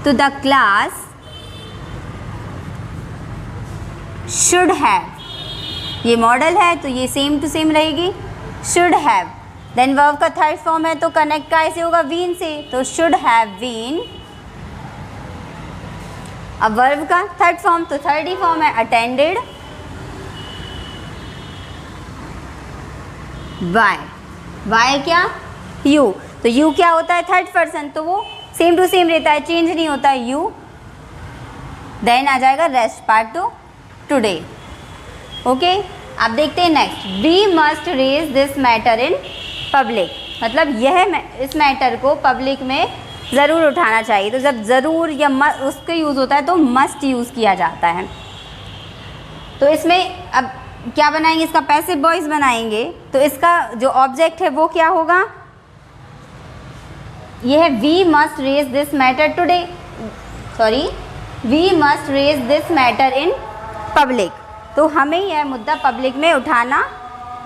C: तो द क्लास शुड हैव, ये मॉडल है तो ये सेम टू सेम रहेगी, शुड हैव। देन वर्ब का थर्ड फॉर्म है तो कनेक्ट कैसे होगा, बीन से, तो शुड हैव बीन। अब वर्ब का थर्ड फॉर्म, तो थर्ड ही फॉर्म है अटेंडेड, वाई। वाई क्या, यू। तो यू क्या होता है, थर्ड पर्सन, तो वो सेम टू सेम रहता है, चेंज नहीं होता है यू। देन आ जाएगा रेस्ट पार्ट, तो टुडे। ओके, अब देखते हैं next, we must raise this matter in public, मतलब इस मैटर को पब्लिक में ज़रूर उठाना चाहिए। तो जब ज़रूर या उसका यूज़ होता है तो मस्ट यूज़ किया जाता है। तो इसमें अब क्या बनाएंगे, इसका पैसिव वॉइस बनाएंगे। तो इसका जो ऑब्जेक्ट है वो क्या होगा, ये है we must raise this matter today, sorry we must raise this matter in public. तो हमें यह मुद्दा पब्लिक में उठाना,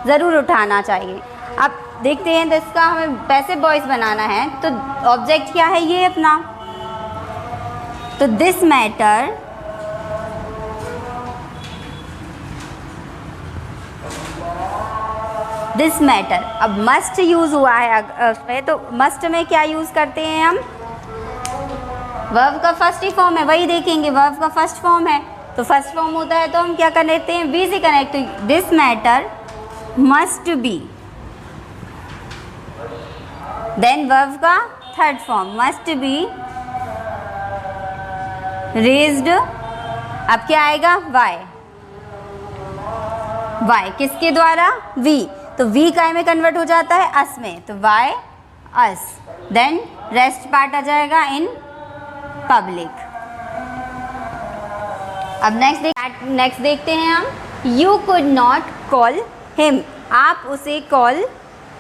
C: ज़रूर उठाना चाहिए। अब देखते हैं, तो इसका हमें पैसिव वॉइस बनाना है। तो ऑब्जेक्ट क्या है, ये अपना, तो दिस मैटर, दिस मैटर। अब मस्ट यूज़ हुआ है तो मस्ट में क्या यूज़ करते हैं हम, वर्ब का फर्स्ट ही फॉर्म है, वही देखेंगे, वर्ब का फर्स्ट फॉर्म है तो फर्स्ट फॉर्म होता है तो हम क्या कर लेते हैं, बी से connect. This matter must be, then verb का third form must be raised. अब क्या आएगा, वाई। वाई किसके द्वारा, वी। तो वी काय में कन्वर्ट हो जाता है, अस में, तो वाई अस। देन रेस्ट पार्ट आ जाएगा इन पब्लिक। अब नेक्स्ट देखते हैं हम, you could not call him, आप उसे कॉल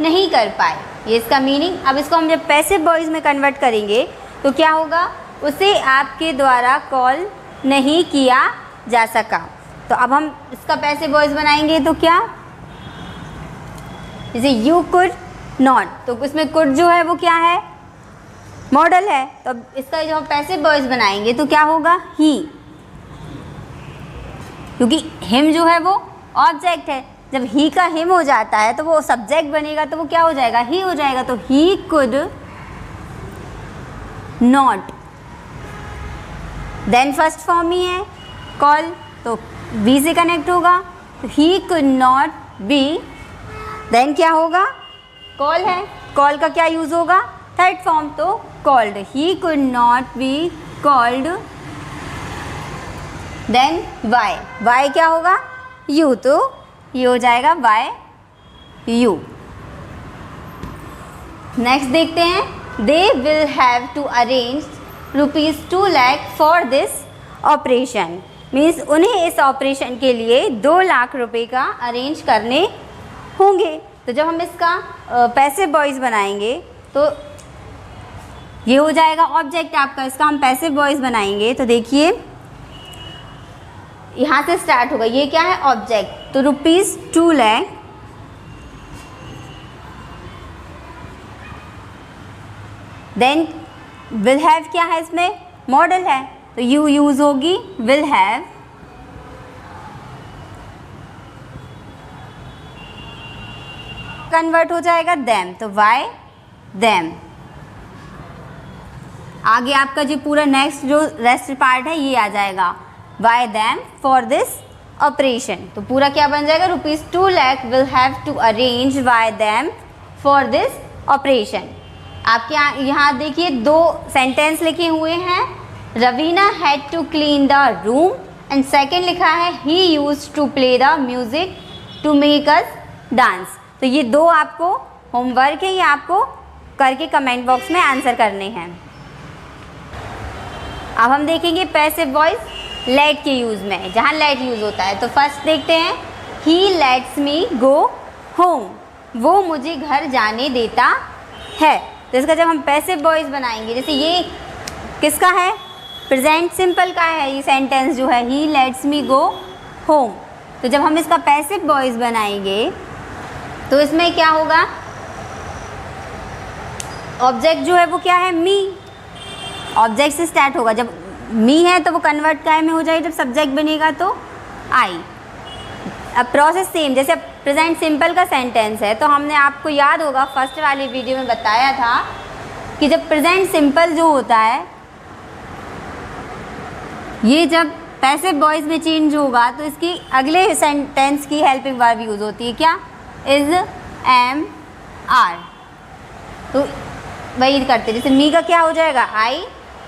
C: नहीं कर पाए, ये इसका मीनिंग। अब इसको हम जब पैसिव वॉइस में कन्वर्ट करेंगे तो क्या होगा, उसे आपके द्वारा कॉल नहीं किया जा सका। तो अब हम इसका पैसिव वॉइस बनाएंगे तो क्या, जैसे यू कुड नॉट, तो उसमें कुड जो है वो क्या है, मॉडल है, तो अब इसका जो हम पैसिव वॉइस बनाएंगे तो क्या होगा, ही, क्योंकि हिम जो है वो ऑब्जेक्ट है। जब ही का हिम हो जाता है तो वो सब्जेक्ट बनेगा, तो वो क्या हो जाएगा, ही हो जाएगा। तो he could not, then first form ही है कॉल, तो बी से कनेक्ट होगा, तो he could not be, then क्या होगा, कॉल है, कॉल का क्या यूज़ होगा, थर्ड फॉर्म, तो called, he could not be called, then why, why क्या होगा, यू, तो ये हो जाएगा वाई यू। नेक्स्ट देखते हैं, they will have to arrange ₹2 lakh for this operation, means उन्हें इस ऑपरेशन के लिए 2 लाख रुपए का अरेंज करने होंगे। तो जब हम इसका पैसिव वॉइस बनाएंगे तो ये हो जाएगा ऑब्जेक्ट आपका, इसका हम पैसिव वॉइस बनाएंगे। तो देखिए यहाँ से स्टार्ट होगा, ये क्या है, ऑब्जेक्ट, तो ₹2 लाख देन विल हैव क्या है, इसमें मॉडल है, तो यू यूज होगी, विल हैव, कन्वर्ट हो जाएगा देम, तो वाई देम। आगे आपका जो पूरा नेक्स्ट जो रेस्ट पार्ट है ये आ जाएगा, by them for this operation, तो पूरा क्या बन जाएगा, ₹2 lakh will have to arrange by them for this operation. आपके यहाँ देखिए 2 सेंटेंस लिखे हुए हैं, Raveena had to clean the room, and second लिखा है he used to play the music to make us dance. तो ये 2 आपको होमवर्क है, ये आपको करके कमेंट बॉक्स में आंसर करने हैं। अब हम देखेंगे पैसिव वॉइस लेट के यूज़ में, जहाँ लेट यूज़ होता है। तो फर्स्ट देखते हैं, ही लेट्स मी गो होम, वो मुझे घर जाने देता है। तो इसका जब हम पैसिव वॉइस बनाएंगे, जैसे ये किसका है, प्रेजेंट सिंपल का है ये सेंटेंस जो है, ही लेट्स मी गो होम। तो जब हम इसका पैसिव वॉइस बनाएंगे तो इसमें क्या होगा, ऑब्जेक्ट जो है वो क्या है, मी, ऑब्जेक्ट से स्टार्ट होगा। जब मी है तो वो कन्वर्ट काय में हो जाएगा, जब सब्जेक्ट बनेगा तो आई। अब प्रोसेस सेम, जैसे प्रेजेंट सिंपल का सेंटेंस है, तो हमने आपको याद होगा फर्स्ट वाली वीडियो में बताया था कि जब प्रेजेंट सिंपल जो होता है ये जब पैसिव वॉइस में चेंज होगा तो इसकी अगले सेंटेंस की हेल्पिंग वर्ब यूज़ होती है, क्या, इज, एम, आर। तो वही करते, जैसे मी का क्या हो जाएगा, आई,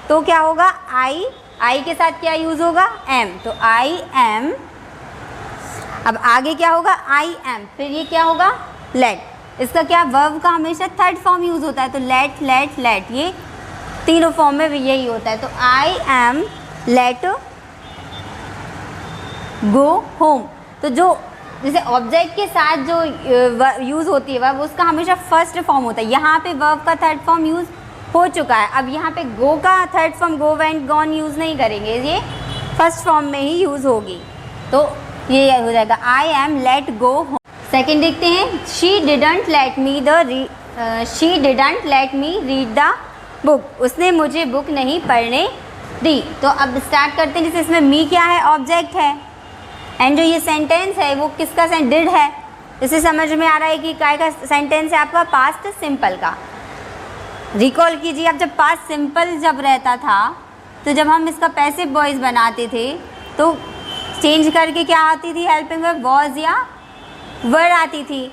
C: तो क्या होगा, आई के साथ क्या यूज़ होगा, एम, तो आई एम। अब आगे क्या होगा, आई एम, फिर ये क्या होगा, लेट। इसका क्या, वर्ब का हमेशा थर्ड फॉर्म यूज़ होता है, तो लेट लेट लेट, ये तीनों फॉर्म में यही होता है। तो I am let go home, तो जो जैसे ऑब्जेक्ट के साथ जो यूज़ होती है वर्ब, उसका हमेशा फर्स्ट फॉर्म होता है। यहाँ पे वर्ब का थर्ड फॉर्म यूज़ हो चुका है, अब यहाँ पे गो का थर्ड फॉर्म गो, वेंट, गॉन यूज़ नहीं करेंगे, ये फर्स्ट फॉर्म में ही यूज़ होगी। तो ये हो जाएगा, I am let go home. Second देखते हैं, she didn't let me read the book, उसने मुझे बुक नहीं पढ़ने दी। तो अब स्टार्ट करते हैं, जैसे इसमें मी क्या है, ऑब्जेक्ट है, एंड जो ये सेंटेंस है वो किसका डिड है। इससे समझ में आ रहा है कि काय का सेंटेंस है आपका, पास्ट सिंपल का। रिकॉल कीजिए, अब जब पास्ट सिंपल जब रहता था तो जब हम इसका पैसिव वॉइस बनाते थे तो चेंज करके क्या आती थी, हेल्पिंग वर्ब, वॉज या वर आती थी।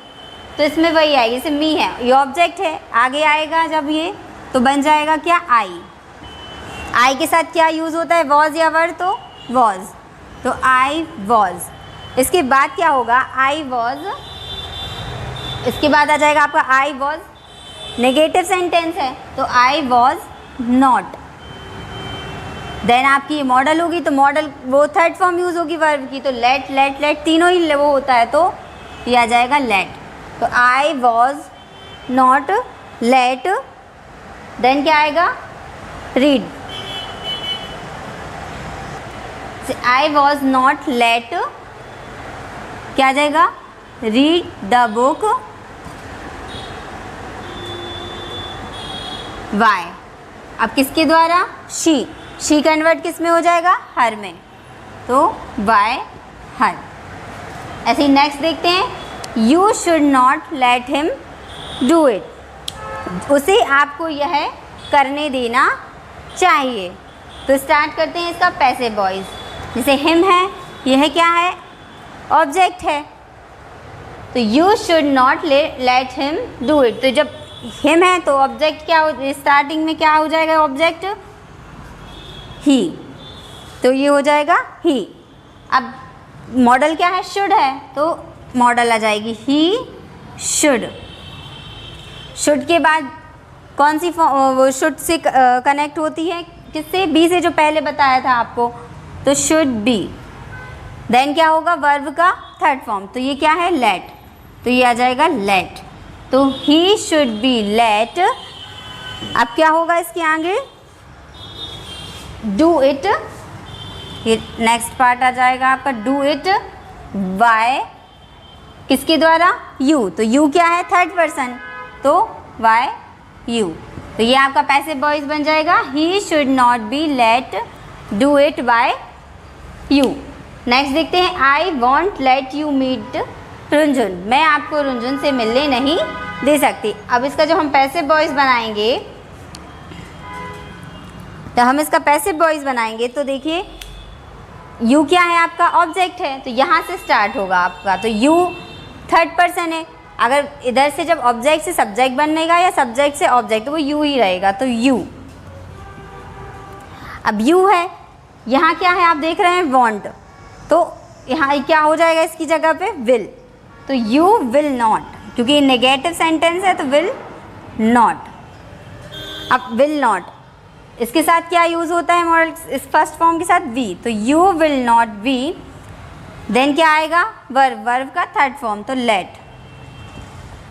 C: तो इसमें वही आएगी, जैसे मी है, ये ऑब्जेक्ट है, आगे आएगा जब ये तो बन जाएगा क्या, आई के साथ क्या यूज़ होता है, वॉज या वर, तो वॉज, तो आई वॉज। इसके बाद क्या होगा, आई वॉज, इसके बाद आ जाएगा आपका आई वॉज, नेगेटिव सेंटेंस है तो आई वॉज नॉट। देन आपकी ये मॉडल होगी, तो मॉडल वो थर्ड फॉर्म यूज़ होगी वर्ब की, तो लेट लेट लेट तीनों ही वो होता है, तो ये आ जाएगा लेट। तो I was not late, then क्या आएगा, read, I was not late, क्या आ जाएगा, रीड द बुक, वाई। अब किसके द्वारा? शी कन्वर्ट किस में हो जाएगा? हर में, तो बाय हर। ऐसे ही नेक्स्ट देखते हैं, you should not let him do it, उसे आपको यह करने देना चाहिए। तो स्टार्ट करते हैं इसका पैसिव वॉइस। जैसे हिम है, यह क्या है? ऑब्जेक्ट है, तो you should not let him do it. तो जब हिम है तो ऑब्जेक्ट क्या हो, स्टार्टिंग में क्या हो जाएगा ऑब्जेक्ट? ही, तो ये हो जाएगा ही। अब मॉडल क्या है? शुड है, तो मॉडल आ जाएगी ही शुड। शुड के बाद कौन सी वो शुड से कनेक्ट होती है? किससे? बी से, जो पहले बताया था आपको, तो शुड बी। देन क्या होगा? वर्ब का थर्ड फॉर्म, तो ये क्या है? लेट, तो ये आ जाएगा लेट। तो ही शुड बी लेट। अब क्या होगा इसके आगे? डू इट, ये नेक्स्ट पार्ट आ जाएगा आपका, डू इट बाय किसके द्वारा? यू, तो यू क्या है? थर्ड पर्सन, तो बाय यू। तो ये आपका पैसिव वॉइस बन जाएगा, he should not be let do it by you. Next देखते हैं, I want let you meet Runjhun, मैं आपको रुंझुन से मिलने नहीं दे सकती। अब इसका जो हम पैसिव वॉइस बनाएंगे, तो हम इसका पैसिव वॉइस बनाएंगे, तो देखिए यू क्या है? आपका ऑब्जेक्ट है, तो यहाँ से स्टार्ट होगा आपका, तो यू थर्ड पर्सन है। अगर इधर से जब ऑब्जेक्ट से सब्जेक्ट बनेगा या सब्जेक्ट से ऑब्जेक्ट, तो वो यू ही रहेगा, तो यू। अब यू है, यहाँ क्या है? आप देख रहे हैं वॉन्ट, तो यहाँ क्या हो जाएगा इसकी जगह पे? विल, तो यू विल नॉट, क्योंकि ये नेगेटिव सेंटेंस है, तो विल नॉट। अब विल नॉट, इसके साथ क्या यूज़ होता है मॉडल? इस फर्स्ट फॉर्म के साथ वी, तो you will not be. Then क्या आएगा? वर्ब, वर्ब का थर्ड फॉर्म, तो लेट,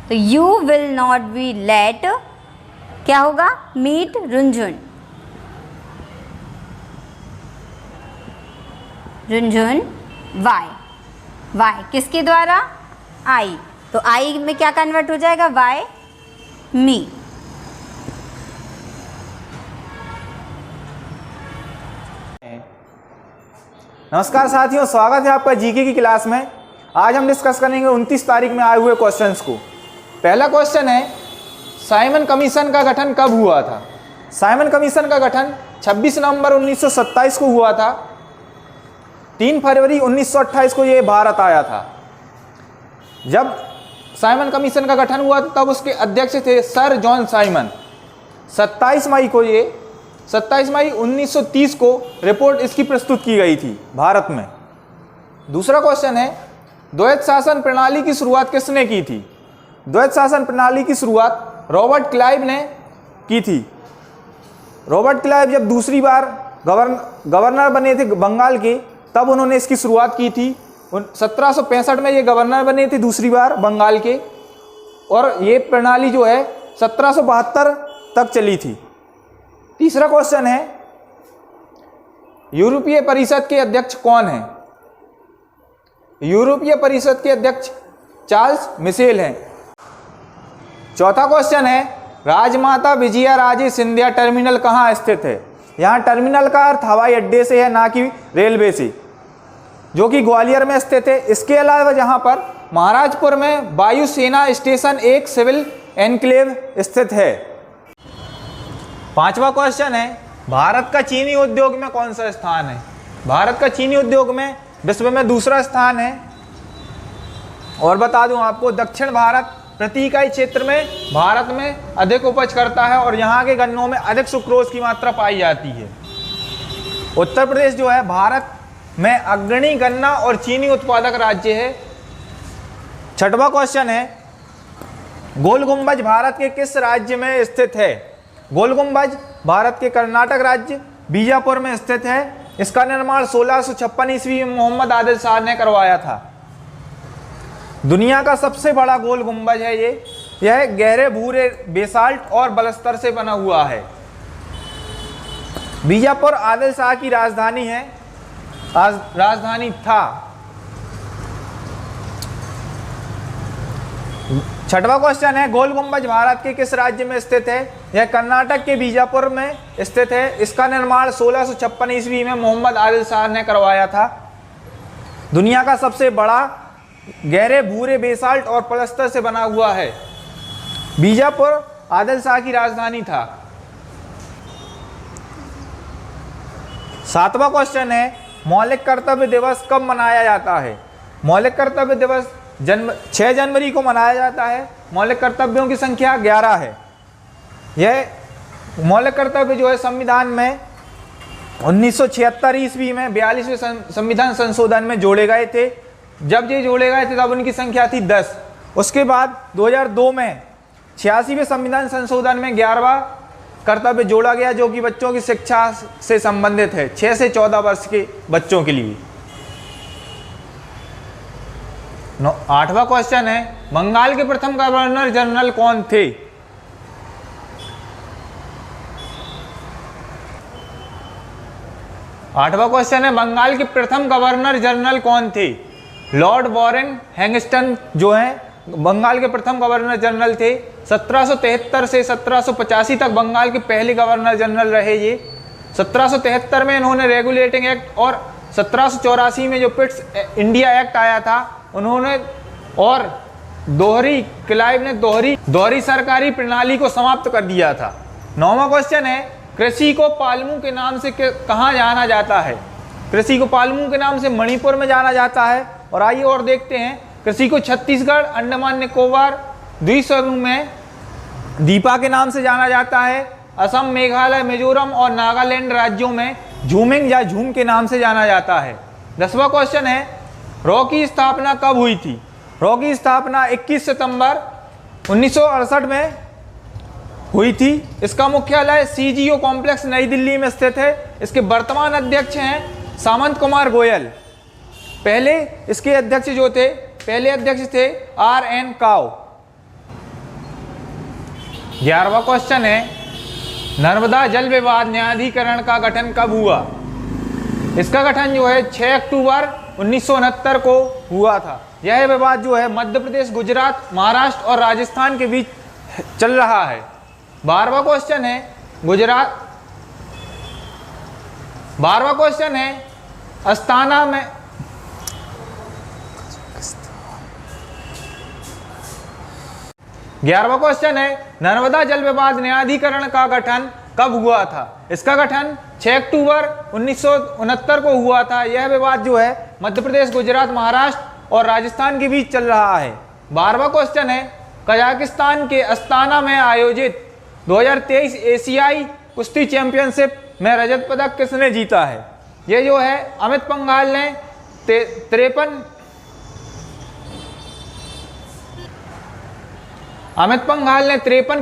C: तो you will not be late क्या होगा? Meet Runjhun, Runjhun by, by किसके द्वारा? आई, तो आई में क्या कन्वर्ट हो जाएगा? Why me.
D: नमस्कार साथियों, स्वागत है आपका जीके की क्लास में। आज हम डिस्कस करेंगे 29 तारीख में आए हुए क्वेश्चंस को। पहला क्वेश्चन है, साइमन कमीशन का गठन कब हुआ था? साइमन कमीशन का गठन 26 नवंबर 1927 को हुआ था। 3 फरवरी 1928 को ये भारत आया था। जब साइमन कमीशन का गठन हुआ तब उसके अध्यक्ष थे सर जॉन साइमन। 27 मई 1930 को रिपोर्ट इसकी प्रस्तुत की गई थी भारत में। दूसरा क्वेश्चन है, द्वैत शासन प्रणाली की शुरुआत किसने की थी? द्वैत शासन प्रणाली की शुरुआत रॉबर्ट क्लाइव ने की थी। रॉबर्ट क्लाइव जब दूसरी बार गवर्नर बने थे बंगाल के, तब उन्होंने इसकी शुरुआत की थी। 1765 में ये गवर्नर बने थे दूसरी बार बंगाल के, और ये प्रणाली जो है 1772 तक चली थी। तीसरा क्वेश्चन है, यूरोपीय परिषद के अध्यक्ष कौन हैं? यूरोपीय परिषद के अध्यक्ष चार्ल्स मिशेल हैं। चौथा क्वेश्चन है, राजमाता विजया राजे सिंधिया टर्मिनल कहाँ स्थित है? यहाँ टर्मिनल का अर्थ हवाई अड्डे से है, ना कि रेलवे से, जो कि ग्वालियर में स्थित है। इसके अलावा यहाँ पर महाराजपुर में वायुसेना स्टेशन एक सिविल एनक्लेव स्थित है। पांचवा क्वेश्चन है, भारत का चीनी उद्योग में कौन सा स्थान है? भारत का चीनी उद्योग में विश्व में दूसरा स्थान है। और बता दूं आपको, दक्षिण भारत प्रति इकाई क्षेत्र में भारत में अधिक उपज करता है और यहाँ के गन्नों में अधिक सुक्रोज की मात्रा पाई जाती है। उत्तर प्रदेश जो है भारत में अग्रणी गन्ना और चीनी उत्पादक राज्य है। छठवां क्वेश्चन है, गोल गुंबज भारत के किस राज्य में स्थित है? गोल गुंबज भारत के कर्नाटक राज्य बीजापुर में स्थित है। इसका निर्माण 1656 ईस्वी में मोहम्मद आदिल शाह ने करवाया था। दुनिया का सबसे बड़ा गोल गुंबज है ये। यह गहरे भूरे बेसाल्ट और बलस्तर से बना हुआ है। बीजापुर आदिल शाह की राजधानी है, राजधानी था। छठवां क्वेश्चन है, गोल गुंबज भारत के किस राज्य में स्थित है? यह कर्नाटक के बीजापुर में स्थित है। इसका निर्माण 1656 ईस्वी में मोहम्मद आदिल शाह ने करवाया था। दुनिया का सबसे बड़ा गहरे भूरे बेसाल्ट और पलस्तर से बना हुआ है। बीजापुर आदिल शाह की राजधानी था। सातवां क्वेश्चन है, मौलिक कर्तव्य दिवस कब मनाया जाता है? मौलिक कर्तव्य दिवस 6 जनवरी को मनाया जाता है। मौलिक कर्तव्यों की संख्या 11 है। यह मौलिक कर्तव्य जो है संविधान में 1976 ईस्वी में 42वें संविधान संशोधन में जोड़े गए थे। जब ये जोड़े गए थे तब उनकी संख्या थी 10। उसके बाद 2002 में 86वें संविधान संशोधन में 11वां कर्तव्य जोड़ा गया, जो कि बच्चों की शिक्षा से संबंधित है, 6 से 14 वर्ष के बच्चों के लिए। 8वां क्वेश्चन है, बंगाल के प्रथम गवर्नर जनरल कौन थे? आठवां क्वेश्चन है, बंगाल के प्रथम गवर्नर जनरल कौन थे? लॉर्ड वॉरेन हैंगस्टन जो हैं बंगाल के प्रथम गवर्नर जनरल थे। 1773 से 1785 तक बंगाल के पहले गवर्नर जनरल रहे ये। 1773 में इन्होंने रेगुलेटिंग एक्ट और 1784 में जो पिट्स इंडिया एक्ट आया था उन्होंने, और क्लाइव ने दोहरी सरकारी प्रणाली को समाप्त कर दिया था। 9वां क्वेश्चन है, कृषि को पालमू के नाम से कहाँ जाना जाता है? कृषि को पालमू के नाम से मणिपुर में जाना जाता है। और आइए और देखते हैं, कृषि को छत्तीसगढ़, अंडमान निकोबार द्वीप समूह में दीपा के नाम से जाना जाता है। असम, मेघालय, मिजोरम और नागालैंड राज्यों में झूमिंग या झूम के नाम से जाना जाता है। 10वां क्वेश्चन है, रॉ की स्थापना कब हुई थी? रॉ की स्थापना 21 सितंबर 1968 में हुई थी। इसका मुख्यालय CGO कॉम्प्लेक्स नई दिल्ली में स्थित है। इसके वर्तमान अध्यक्ष हैं सामंत कुमार गोयल। पहले इसके अध्यक्ष जो थे, पहले अध्यक्ष थे RN काव। 11वां क्वेश्चन है, नर्मदा जल विवाद न्यायाधिकरण का गठन कब हुआ? इसका गठन जो है 6 अक्टूबर 1969 को हुआ था। यह विवाद जो है मध्य प्रदेश, गुजरात, महाराष्ट्र और राजस्थान के बीच चल रहा है। 12वां क्वेश्चन है, 12वां क्वेश्चन है, अस्ताना में 11वां क्वेश्चन है, नर्मदा जल विवाद न्यायाधिकरण का गठन कब हुआ था? इसका गठन 6 अक्टूबर 1969 को हुआ था। यह विवाद जो है मध्य प्रदेश, गुजरात, महाराष्ट्र और राजस्थान के बीच चल रहा है। 12वां क्वेश्चन है, कजाकिस्तान के अस्ताना में आयोजित 2023 एशियाई कुश्ती चैंपियनशिप में रजत पदक किसने जीता है? ये जो है अमित पंघाल ने 53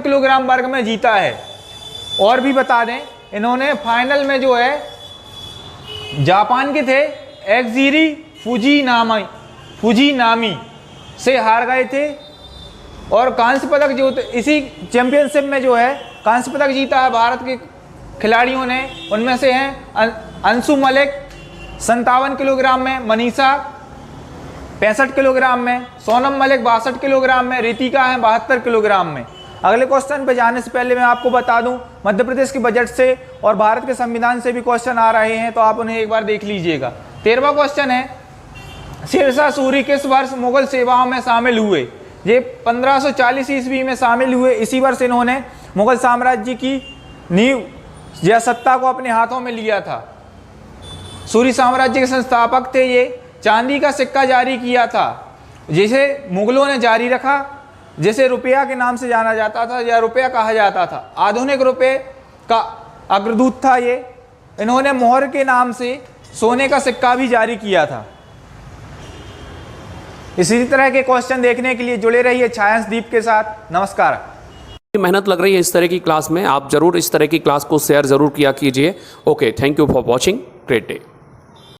D: किलोग्राम वर्ग में जीता है। और भी बता दें, इन्होंने फाइनल में जो है जापान के थे एक्जीरी फुजीनामी से हार गए थे। और कांस्य पदक जो इसी चैंपियनशिप में जो है कांस्य पदक जीता है भारत के खिलाड़ियों ने। उनमें से हैं अंशु मलिक 57 किलोग्राम में, मनीषा 65 किलोग्राम में, सोनम मलिक 62 किलोग्राम में, रितिका है 72 किलोग्राम में। अगले क्वेश्चन पे जाने से पहले मैं आपको बता दूं, मध्य प्रदेश के बजट से और भारत के संविधान से भी क्वेश्चन आ रहे हैं, तो आप उन्हें एक बार देख लीजिएगा। 13वां क्वेश्चन है, शेरशाह सूरी किस वर्ष मुगल सेवाओं में शामिल हुए? ये 1540 ईस्वी में शामिल हुए। इसी वर्ष इन्होंने मुगल साम्राज्य की नींव या सत्ता को अपने हाथों में लिया था। सूरी साम्राज्य के संस्थापक थे ये। चांदी का सिक्का जारी किया था, जिसे मुगलों ने जारी रखा, जिसे रुपया के नाम से जाना जाता था या रुपया कहा जाता था। आधुनिक रुपये का अग्रदूत था ये। इन्होंने मोहर के नाम से सोने का सिक्का भी जारी किया था। इसी तरह के क्वेश्चन देखने के लिए जुड़े रहिए छायांशदीप के साथ। नमस्कार।
A: मेहनत लग रही है इस तरह की क्लास में, आप जरूर इस तरह की क्लास को शेयर जरूर किया कीजिए। Okay, thank you for watching, great day.